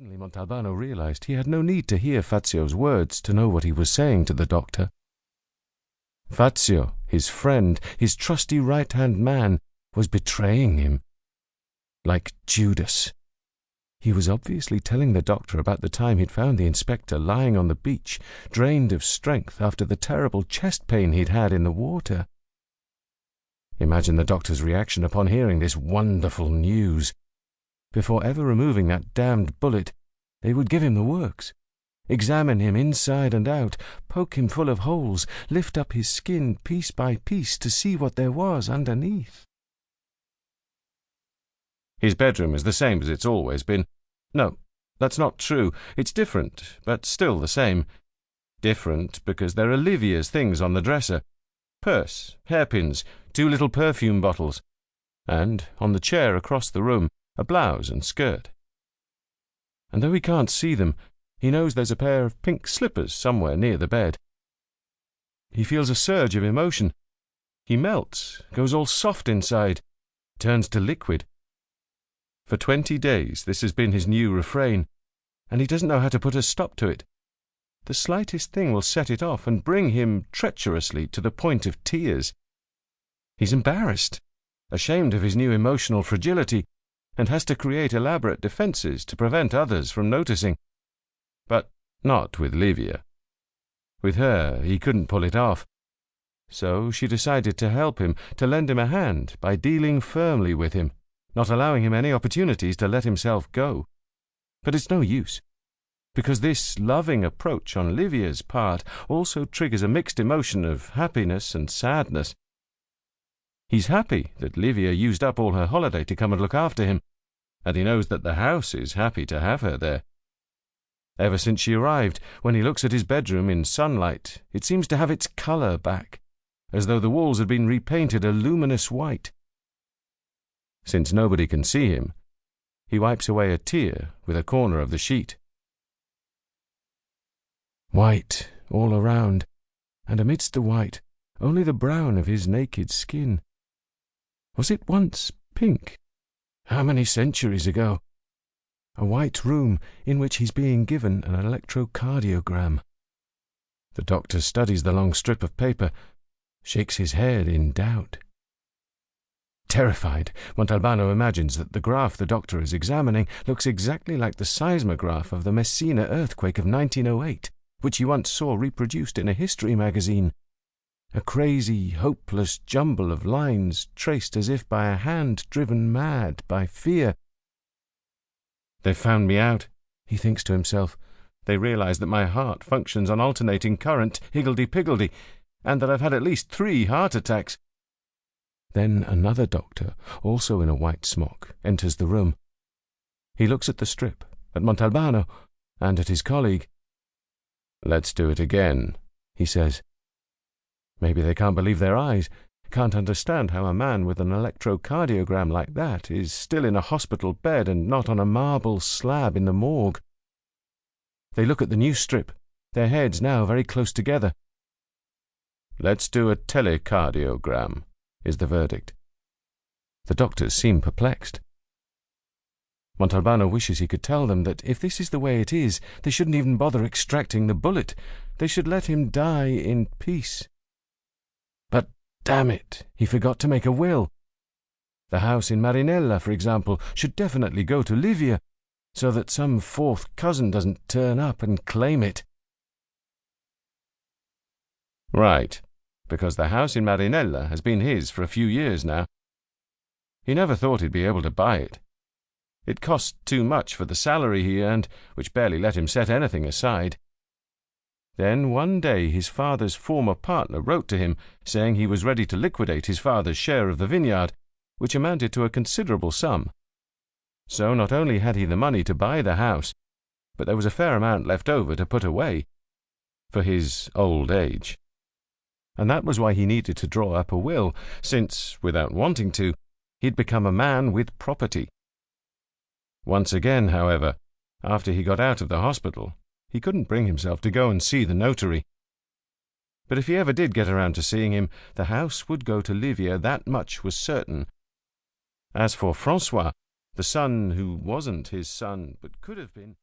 Suddenly Montalbano realized he had no need to hear Fazio's words to know what he was saying to the doctor. Fazio, his friend, his trusty right-hand man, was betraying him. Like Judas. He was obviously telling the doctor about the time he'd found the inspector lying on the beach, drained of strength after the terrible chest pain he'd had in the water. Imagine the doctor's reaction upon hearing this wonderful news. Before ever removing that damned bullet, they would give him the works. Examine him inside and out, poke him full of holes, lift up his skin piece by piece to see what there was underneath. His bedroom is the same as it's always been. No, that's not true. It's different, but still the same. Different because there are Livia's things on the dresser. Purse, hairpins, 2 little perfume bottles. And, on the chair across the room, a blouse and skirt. And though he can't see them, he knows there's a pair of pink slippers somewhere near the bed. He feels a surge of emotion. He melts, goes all soft inside, turns to liquid. For 20 days this has been his new refrain, and he doesn't know how to put a stop to it. The slightest thing will set it off and bring him treacherously to the point of tears. He's embarrassed, ashamed of his new emotional fragility, and has to create elaborate defences to prevent others from noticing. But not with Livia. With her he couldn't pull it off. So she decided to help him, to lend him a hand by dealing firmly with him, not allowing him any opportunities to let himself go. But it's no use, because this loving approach on Livia's part also triggers a mixed emotion of happiness and sadness. He's happy that Livia used up all her holiday to come and look after him, and he knows that the house is happy to have her there. Ever since she arrived, when he looks at his bedroom in sunlight, it seems to have its colour back, as though the walls had been repainted a luminous white. Since nobody can see him, he wipes away a tear with a corner of the sheet. White all around, and amidst the white, only the brown of his naked skin. Was it once pink? How many centuries ago? A white room in which he's being given an electrocardiogram. The doctor studies the long strip of paper, shakes his head in doubt. Terrified, Montalbano imagines that the graph the doctor is examining looks exactly like the seismograph of the Messina earthquake of 1908, which he once saw reproduced in a history magazine. A crazy, hopeless jumble of lines traced as if by a hand driven mad by fear. They've found me out, he thinks to himself. They realize that my heart functions on alternating current, higgledy-piggledy, and that I've had at least 3 heart attacks. Then another doctor, also in a white smock, enters the room. He looks at the strip, at Montalbano, and at his colleague. "Let's do it again," he says. Maybe they can't believe their eyes, can't understand how a man with an electrocardiogram like that is still in a hospital bed and not on a marble slab in the morgue. They look at the new strip, their heads now very close together. "Let's do a telecardiogram," is the verdict. The doctors seem perplexed. Montalbano wishes he could tell them that if this is the way it is, they shouldn't even bother extracting the bullet. They should let him die in peace. But, damn it, he forgot to make a will. The house in Marinella, for example, should definitely go to Livia, so that some 4th cousin doesn't turn up and claim it. Right, because the house in Marinella has been his for a few years now. He never thought he'd be able to buy it. It cost too much for the salary he earned, which barely let him set anything aside. Then one day his father's former partner wrote to him, saying he was ready to liquidate his father's share of the vineyard, which amounted to a considerable sum. So not only had he the money to buy the house, but there was a fair amount left over to put away, for his old age. And that was why he needed to draw up a will, since, without wanting to, he'd become a man with property. Once again, however, after he got out of the hospital, he couldn't bring himself to go and see the notary. But if he ever did get around to seeing him, the house would go to Livia, that much was certain. As for Francois, the son who wasn't his son, but could have been...